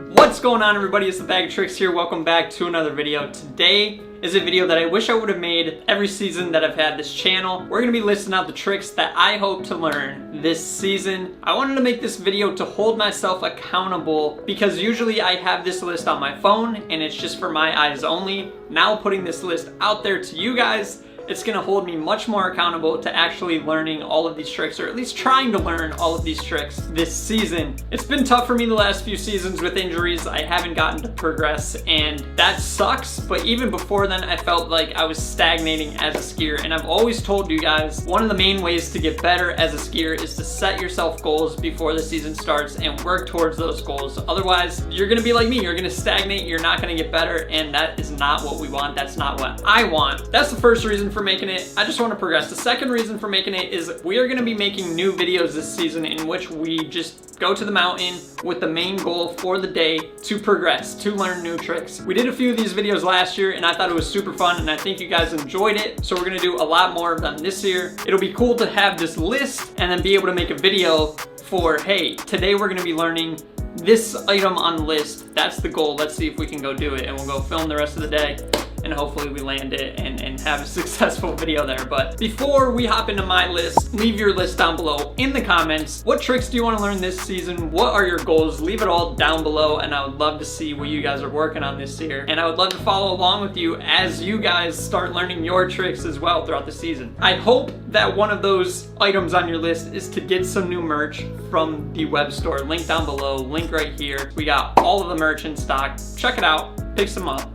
What's going on, everybody? It's the Bag of Tricks here. Welcome back to another video. Today is a video that I wish I would have made every season that I've had this channel. We're gonna be listing out the tricks that I hope to learn this season. I wanted to make this video to hold myself accountable because usually I have this list on my phone and it's just for my eyes only. Now putting this list out there to you guys, it's gonna hold me much more accountable to actually learning all of these tricks, or at least trying to learn all of these tricks this season. It's been tough for me the last few seasons with injuries. I haven't gotten to progress and that sucks, but even before then I felt like I was stagnating as a skier, and I've always told you guys one of the main ways to get better as a skier is to set yourself goals before the season starts and work towards those goals. Otherwise, you're gonna be like me, you're gonna stagnate, you're not gonna get better, and that is not what we want. That's not what I want. That's the first reason for making it. I just want to progress. The second reason for making it is we are going to be making new videos this season in which we just go to the mountain with the main goal for the day to progress, to learn new tricks. We did a few of these videos last year and I thought it was super fun and I think you guys enjoyed it. So we're going to do a lot more of them this year. It'll be cool to have this list and then be able to make a video for, hey, today we're going to be learning this item on the list. That's the goal. Let's see if we can go do it, and we'll go film the rest of the day and hopefully we land it and have a successful video there. But before we hop into my list, leave your list down below in the comments. What tricks do you want to learn this season? What are your goals? Leave it all down below and I would love to see what you guys are working on this year. And I would love to follow along with you as you guys start learning your tricks as well throughout the season. I hope that one of those items on your list is to get some new merch from the web store. Link down below, link right here. We got all of the merch in stock. Check it out, pick some up,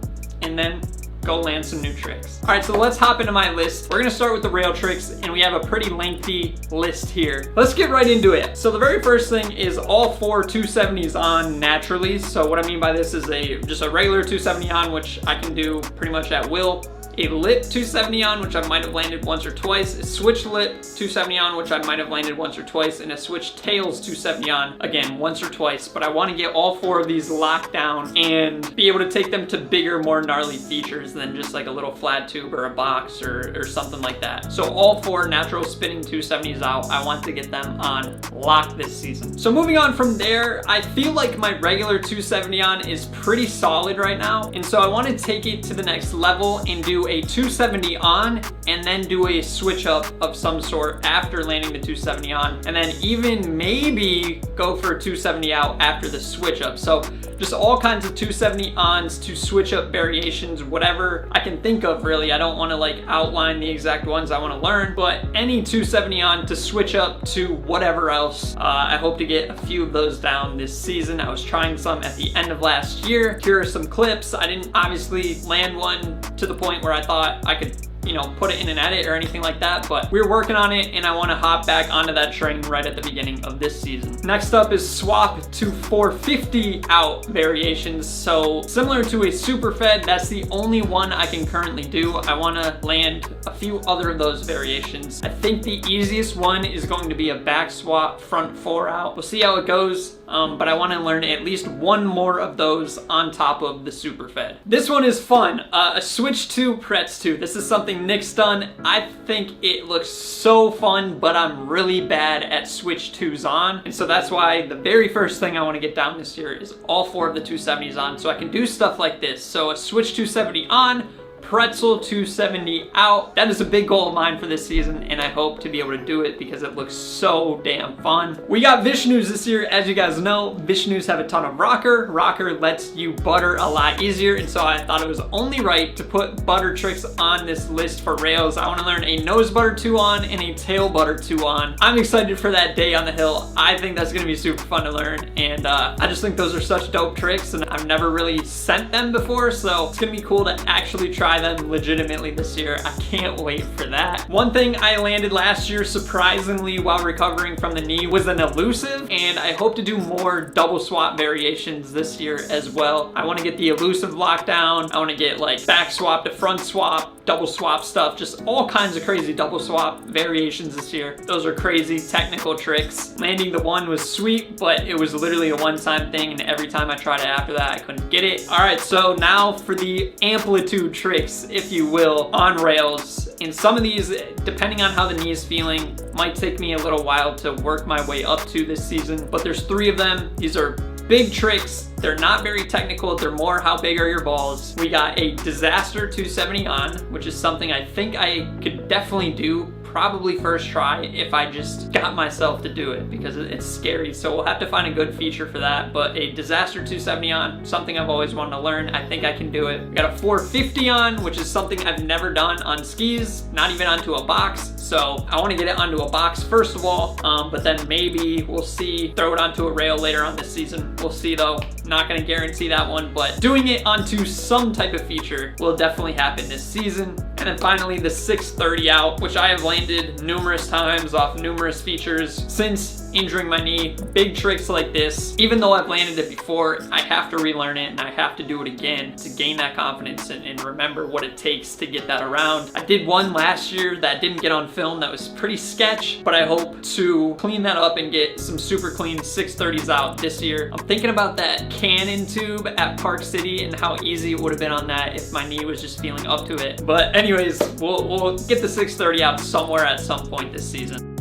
and then go land some new tricks. All right, so let's hop into my list. We're gonna start with the rail tricks and we have a pretty lengthy list here. Let's get right into it. So the very first thing is all four 270s on naturally. So what I mean by this is just a regular 270 on, which I can do pretty much at will. A lip 270 on, which I might have landed once or twice, a switch lip 270 on, which I might have landed once or twice, and a switch tails 270 on, again, once or twice. But I want to get all four of these locked down and be able to take them to bigger, more gnarly features than just like a little flat tube or a box or something like that. So all four natural spinning 270s out, I want to get them on lock this season. So moving on from there, I feel like my regular 270 on is pretty solid right now, and so I want to take it to the next level and do a 270 on and then do a switch up of some sort after landing the 270 on, and then even maybe go for a 270 out after the switch up. So just all kinds of 270 ons to switch up variations, whatever I can think of really. I don't want to like outline the exact ones I want to learn, but any 270 on to switch up to whatever else. I hope to get a few of those down this season. I was trying some at the end of last year. Here are some clips. I didn't obviously land one to the point where I thought I could, you know, put it in an edit or anything like that, but we're working on it and I want to hop back onto that train right at the beginning of this season. Next up is swap to 450 out variations. So similar to a super fed, that's the only one I can currently do. I want to land a few other of those variations. I think the easiest one is going to be a back swap front four out. We'll see how it goes. But I want to learn at least one more of those on top of the super fed. This one is fun. A switch to PRETZ 2. This is something Nick's done. I think it looks so fun, but I'm really bad at switch 2s on. And so that's why the very first thing I want to get down this year is all four of the 270s on so I can do stuff like this. So a switch 270 on, pretzel 270 out. That is a big goal of mine for this season and I hope to be able to do it because it looks so damn fun. We got Vishnus this year. As you guys know, Vishnus have a ton of rocker. Rocker lets you butter a lot easier, and so I thought it was only right to put butter tricks on this list for rails. I want to learn a nose butter 2 on and a tail butter 2 on. I'm excited for that day on the hill. I think that's going to be super fun to learn, and I just think those are such dope tricks and I've never really sent them before, so it's going to be cool to actually try them legitimately this year. I can't wait for that. One thing I landed last year surprisingly while recovering from the knee was an elusive, and I hope to do more double swap variations this year as well. I want to get the elusive lockdown. I want to get like back swap to front swap, double swap stuff, just all kinds of crazy double swap variations this year. Those are crazy technical tricks. Landing the one was sweet, but it was literally a one-time thing, and every time I tried it after that, I couldn't get it. All right, so now for the amplitude tricks, if you will, on rails. And some of these, depending on how the knee is feeling, might take me a little while to work my way up to this season, but there's 3 of them. These are big tricks. They're not very technical. They're more how big are your balls. We got a disaster 270 on, which is something I think I could definitely do. Probably first try if I just got myself to do it, because it's scary. So we'll have to find a good feature for that. But a disaster 270 on, something I've always wanted to learn. I think I can do it. We got a 450 on, which is something I've never done on skis, not even onto a box. So I want to get it onto a box first of all, but then maybe we'll see, throw it onto a rail later on this season. We'll see though. Not going to guarantee that one, but doing it onto some type of feature will definitely happen this season. And then finally the 630 out, which I have landed numerous times off numerous features since injuring my knee. Big tricks like this, even though I've landed it before, I have to relearn it and I have to do it again to gain that confidence and remember what it takes to get that around. I did one last year that didn't get on film that was pretty sketch, but I hope to clean that up and get some super clean 630s out this year. I'm thinking about that Cannon tube at Park City and how easy it would have been on that if my knee was just feeling up to it. But anyways, we'll get the 630 out somewhere at some point this season.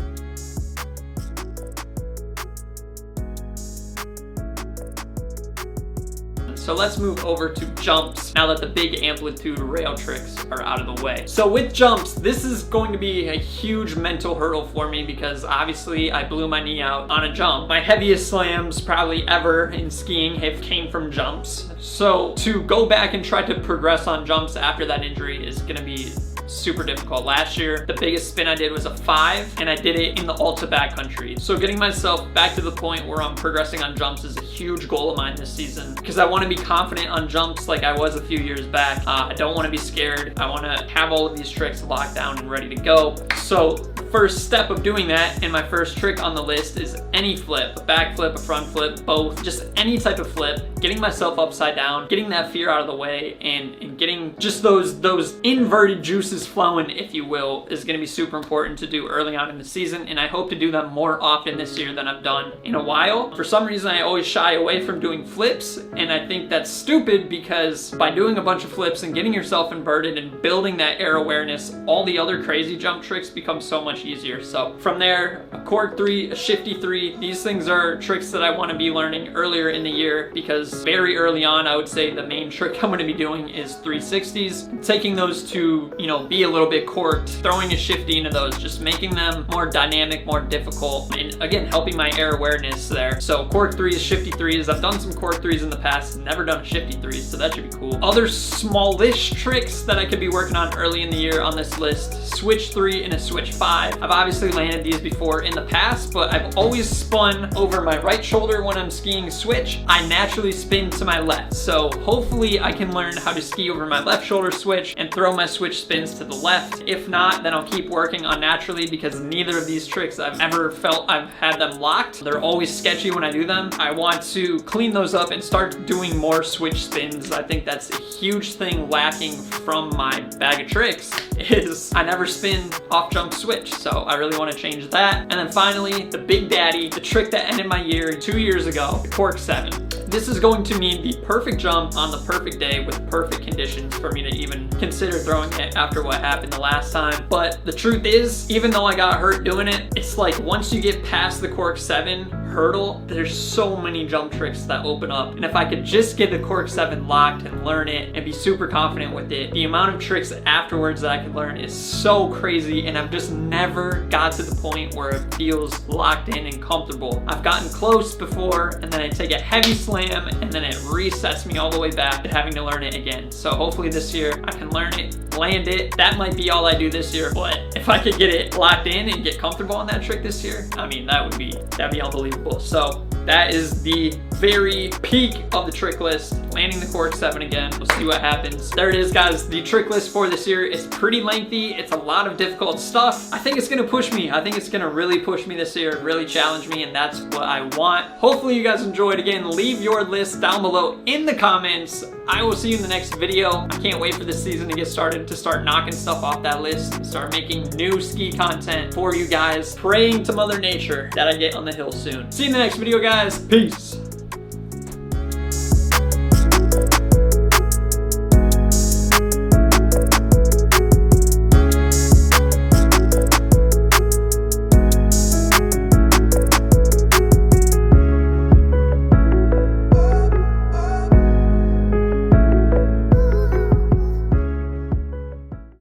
So let's move over to jumps now that the big amplitude rail tricks are out of the way. So with jumps, this is going to be a huge mental hurdle for me because obviously I blew my knee out on a jump. My heaviest slams probably ever in skiing have came from jumps. So to go back and try to progress on jumps after that injury is gonna be super difficult. Last year, the biggest spin I did was a 5, and I did it in the Alta backcountry. So getting myself back to the point where I'm progressing on jumps is a huge goal of mine this season, because I want to be confident on jumps like I was a few years back. I don't want to be scared. I want to have all of these tricks locked down and ready to go. So first step of doing that, and my first trick on the list, is any flip, a back flip, a front flip, both, just any type of flip, getting myself upside down, getting that fear out of the way, and getting just those inverted juices flowing, if you will, is going to be super important to do early on in the season, and I hope to do them more often this year than I've done in a while. For some reason, I always shy away from doing flips, and I think that's stupid because by doing a bunch of flips and getting yourself inverted and building that air awareness, all the other crazy jump tricks become so much easier. So from there, a CORK 3, a SHIFTY 3, these things are tricks that I want to be learning earlier in the year, because very early on, I would say the main trick I'm going to be doing is 360s, taking those to, you know, be a little bit corked, throwing a shifty into those, just making them more dynamic, more difficult, and again, helping my air awareness there. So CORK 3s, SHIFTY 3s, I've done some CORK 3s in the past, never done a SHIFTY 3s, so that should be cool. Other smallish tricks that I could be working on early in the year on this list, switch 3 and a switch 5. I've obviously landed these before in the past, but I've always spun over my right shoulder when I'm skiing switch. I naturally spin to my left, so hopefully I can learn how to ski over my left shoulder switch and throw my switch spins to the left. If not, then I'll keep working on naturally, because neither of these tricks I've ever felt I've had them locked. They're always sketchy when I do them. I want to clean those up and start doing more switch spins. I think that's a huge thing lacking from my bag of tricks, is I never spin off jump switch, so I really want to change that. And then finally, the big daddy, the trick that ended my year 2 years ago, the CORK 7. This is going to mean the perfect jump on the perfect day with perfect conditions for me to even consider throwing it after what happened the last time. But the truth is, even though I got hurt doing it, it's like once you get past the CORK 7 hurdle, there's so many jump tricks that open up. And if I could just get the CORK 7 locked and learn it and be super confident with it, the amount of tricks afterwards that I could learn is so crazy, and I've just never got to the point where it feels locked in and comfortable. I've gotten close before, and then I take a heavy slam, and then it resets me all the way back to having to learn it again. So hopefully this year I can learn it, land it. That might be all I do this year, but if I could get it locked in and get comfortable on that trick this year, I mean, that'd be unbelievable. So that is the very peak of the trick list, landing the CORK 7 again. We'll see what happens. There it is, guys. The trick list for this year is pretty lengthy. It's a lot of difficult stuff. I think it's gonna push me. I think it's gonna really push me this year, really challenge me, and that's what I want. Hopefully you guys enjoyed. Again, leave your list down below in the comments. I will see you in the next video. I can't wait for this season to get started, to start knocking stuff off that list, and start making new ski content for you guys, praying to Mother Nature that I get on the hill soon. See you in the next video, guys. Peace.